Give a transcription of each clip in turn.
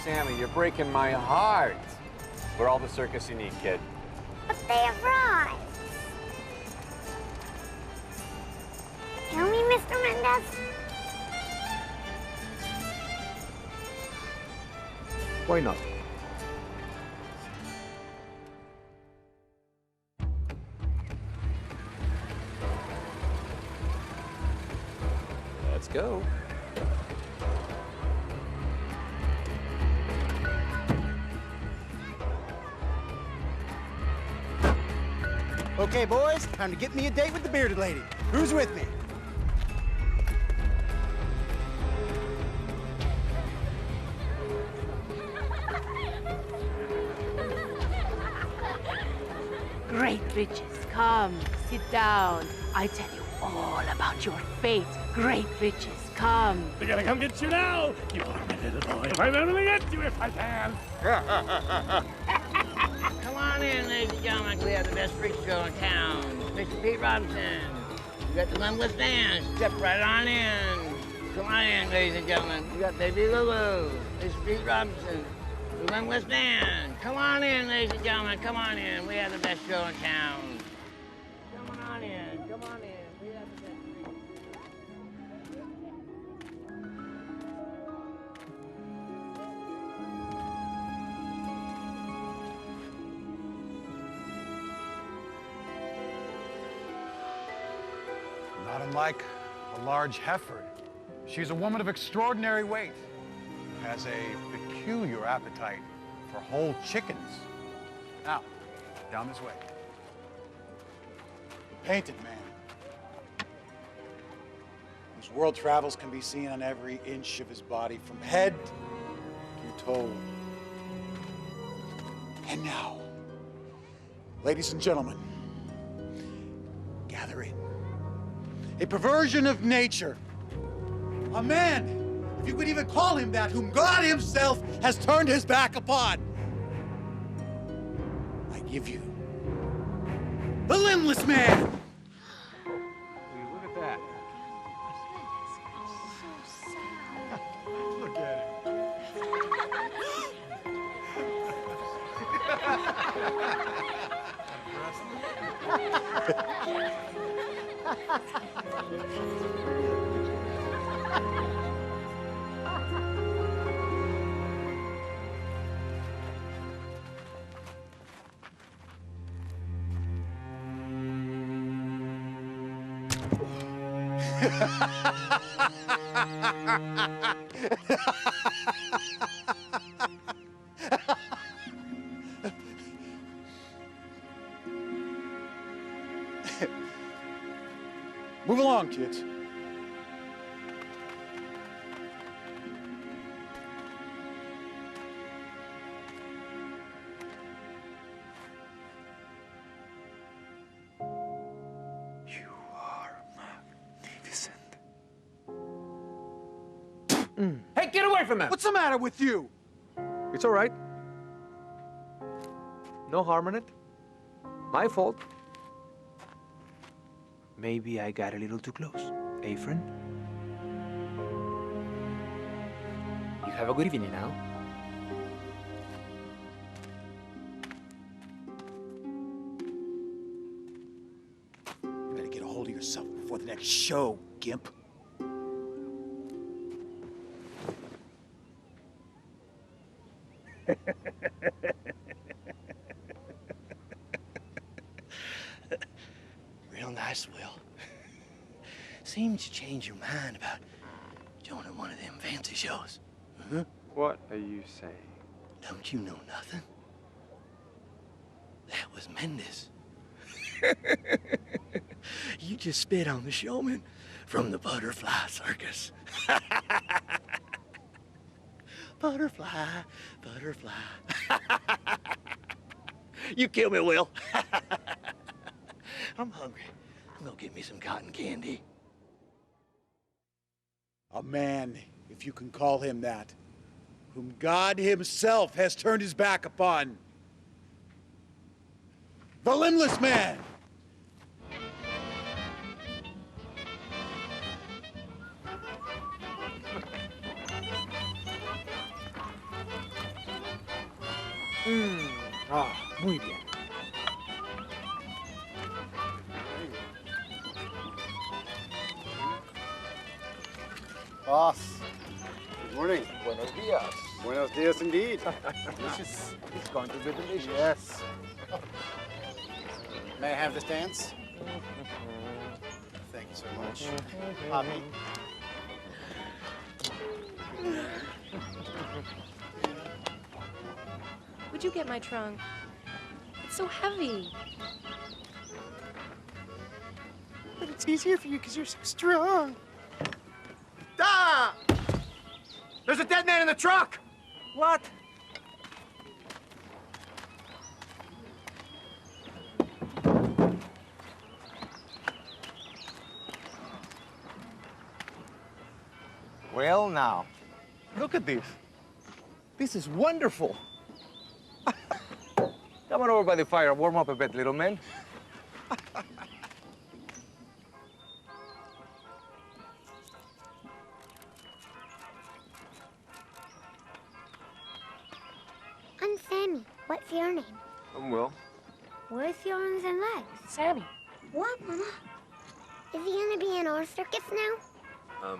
Sammy, you're breaking my heart. We're all the circus you need, kid. But they have rides. Tell me, Mr. Mendez. Why not? Let's go. Okay, boys, time to get me a date with the bearded lady. Who's with me? Great riches, come, sit down. I tell you all about your fate. Great riches, come. We're gonna come get you now! You are my little boy. I'm gonna get you if I can! Come on in, ladies and gentlemen. We have the best freak show in town. Mr. Pete Robinson. You got the limitless dance. Step right on in. Come on in, ladies and gentlemen. You got Baby Lulu. Mr. Pete Robinson. The limitless dance. Come on in, ladies and gentlemen. Come on in. We have the best show in town. Come on in. Come on in. We have the best freak show. Not unlike a large heifer. She's a woman of extraordinary weight, has a peculiar appetite for whole chickens. Now, down this way. The painted man, whose world travels can be seen on every inch of his body, from head to toe. And now, ladies and gentlemen, gather in. A perversion of nature. A man, if you could even call him that, whom God himself has turned his back upon. I give you the limbless man. Look at that. Look at Move along, kids. You are magnificent. Hey, get away from him! What's the matter with you? It's all right. No harm in it. My fault. Maybe I got a little too close. Eh, friend? You have a good evening now. You better get a hold of yourself before the next show, gimp. Real nice, Will. Seems you changed your mind about joining one of them fancy shows. Huh? What are you saying? Don't you know nothing? That was Mendez. You just spit on the showman from the butterfly circus. Butterfly, butterfly. You kill me, Will. I'm hungry. I'm gonna get me some cotton candy. A man, if you can call him that, whom God himself has turned his back upon. The limbless man. Muy bien. Boss, good morning. Buenos dias. Buenos dias indeed. Delicious. It's going to be delicious. Yes. May I have this dance? Thank you so much. Poppy. Would you get my trunk? It's so heavy. But it's easier for you because you're so strong. Ah! There's a dead man in the truck! What? Well, now, look at this. This is wonderful. Come on over by the fire, warm up a bit, little man. I'm Sammy. What's your name? I'm Will. Where's your arms and legs? Sammy. What, Mama? Is he gonna be in our circus now?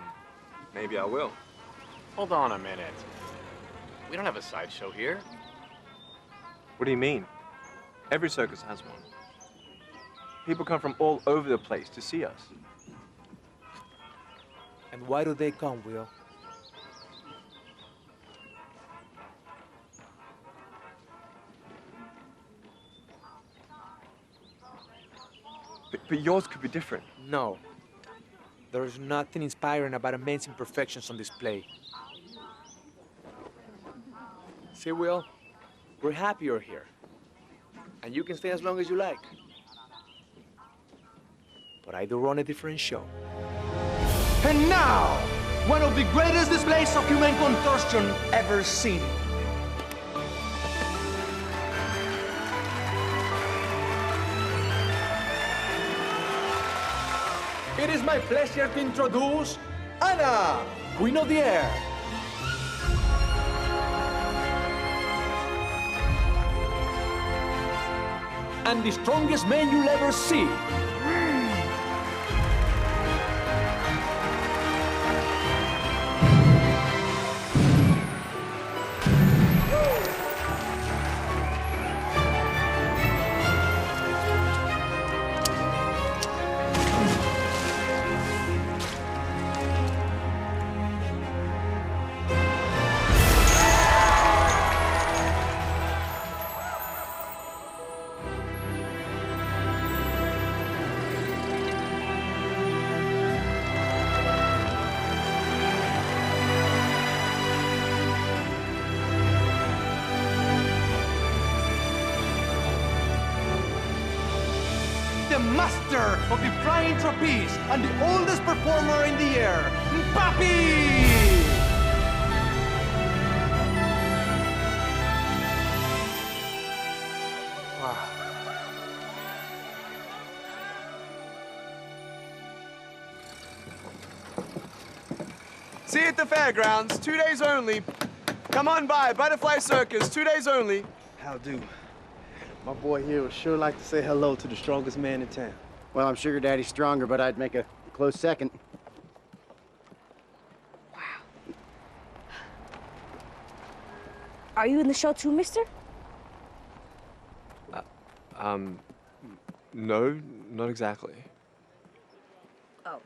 Maybe I will. Hold on a minute. We don't have a sideshow here. What do you mean? Every circus has one. People come from all over the place to see us. And why do they come, Will? But yours could be different. No. There's nothing inspiring about immense imperfections on display. See, Will, we're happy you're here. And you can stay as long as you like. But I do run a different show. And now, one of the greatest displays of human contortion ever seen. It is my pleasure to introduce Anna, Queen of the Air. And the strongest man you'll ever see. The master of the flying trapeze and the oldest performer in the air, Papi! Wow. See you at the fairgrounds, 2 days only. Come on by, Butterfly Circus, 2 days only. How do? My boy here would sure like to say hello to the strongest man in town. Well, I'm Sugar Daddy's stronger, but I'd make a close second. Are you in the show too, mister? No, not exactly. Oh.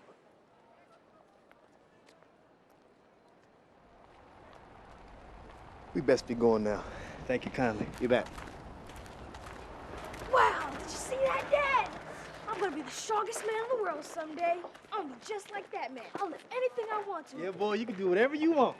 We best be going now. Thank you kindly. You bet. Wow, did you see that, Dad? I'm gonna be the strongest man in the world someday. I'm gonna be just like that man. I'll lift anything I want to. Yeah, boy, you can do whatever you want.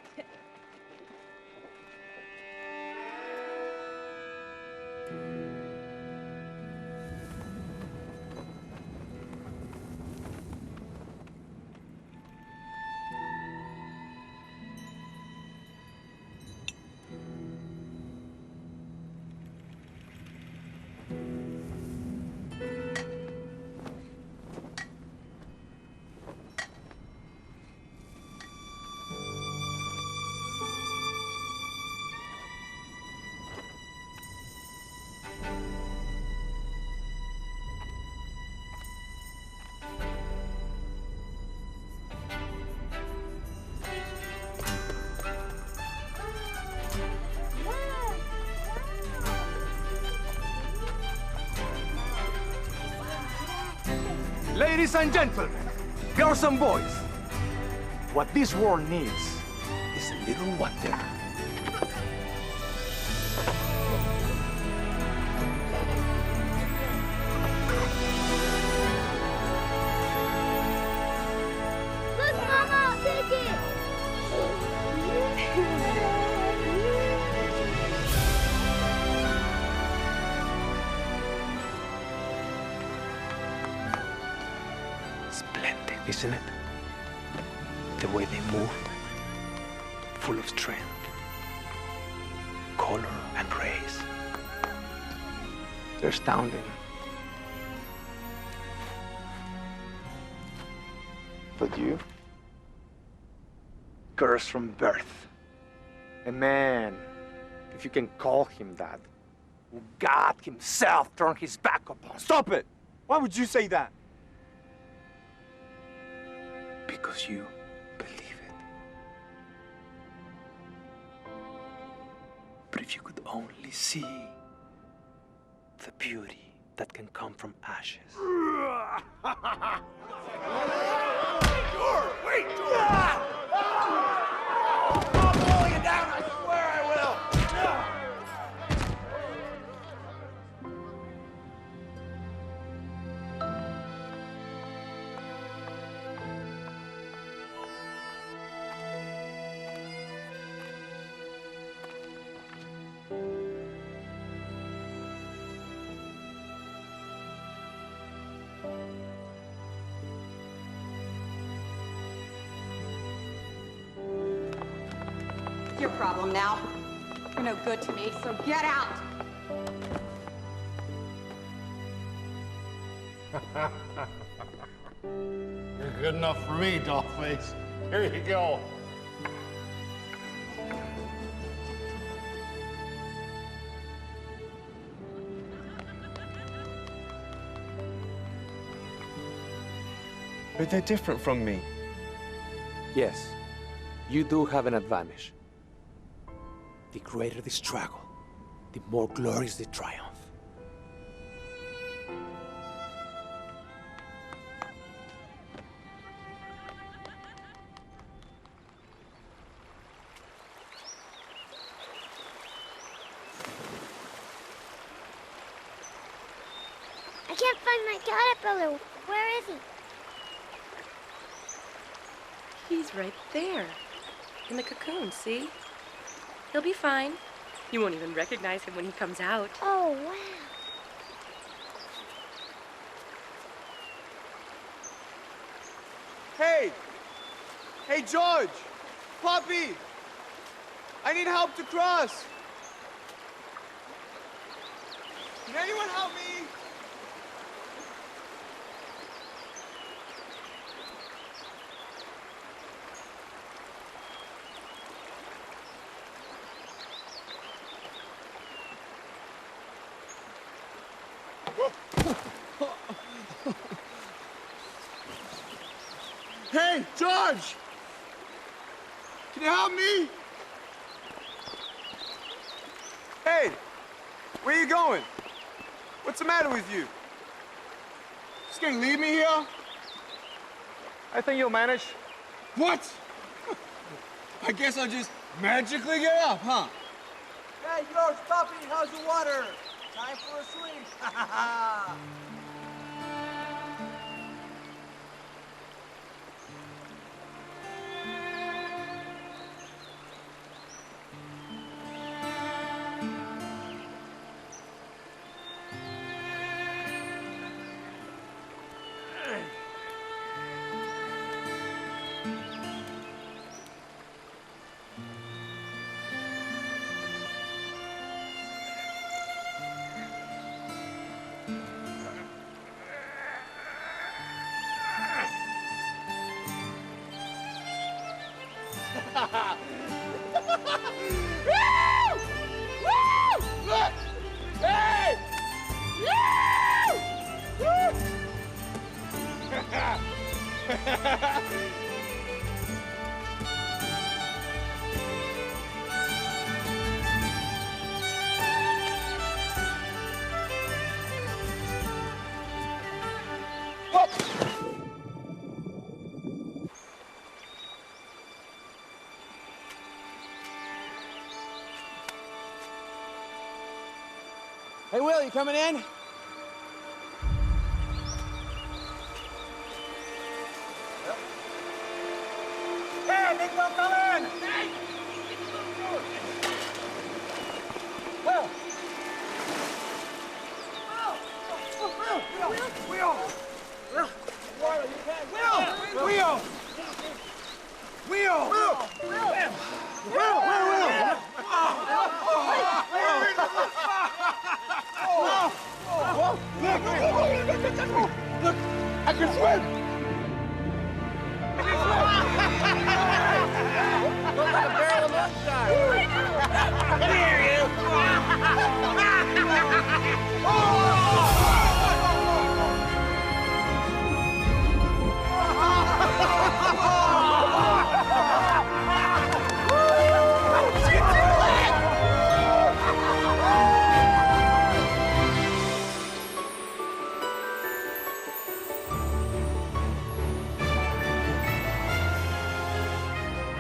Ladies and gentlemen, girls and boys, what this world needs is a little water. Look, Mama! Take it! Splendid, isn't it? The way they move, full of strength, color and grace. They're astounding. But you? Cursed from birth. A man, if you can call him that, who God himself turned his back upon. Stop it! Why would you say that? Because you believe it. But if you could only see the beauty that can come from ashes. Wait! I'm pulling it down, I swear I will! Your problem now. You're no good to me, so get out. You're good enough for me, Dollface. Here you go. But they're different from me. Yes, you do have an advantage. The greater the struggle, the more glorious the triumph. I can't find my caterpillar. Where is he? He's right there. In the cocoon, see? He'll be fine. You won't even recognize him when he comes out. Oh, wow. Hey! Hey, George! Poppy! I need help to cross! Can anyone help me? Hey, George! Can you help me? Hey! Where you going? What's the matter with you? Just gonna leave me here? I think you'll manage. What? I guess I'll just magically get up, huh? Hey, George, Poppy, how's the water? Time for a swim. Ha ha ha! Look! Hey! Hey, Will, you coming in? Hey, Nick, don't come in! Will! Look, I can swim! Look like a barrel of moonshine! Come here, you!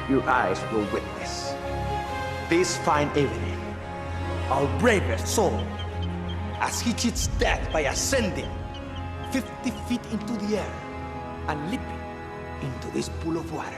Your eyes will witness this fine evening our bravest soul as he cheats death by ascending 50 feet into the air and leaping into this pool of water.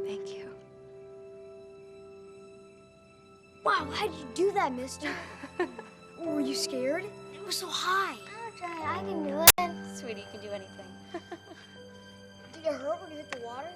Thank you. Wow, how'd you do that, mister? Were you scared? It was so high. I'll try it. I can do it. Sweetie, you can do anything. Did it hurt when you hit the water?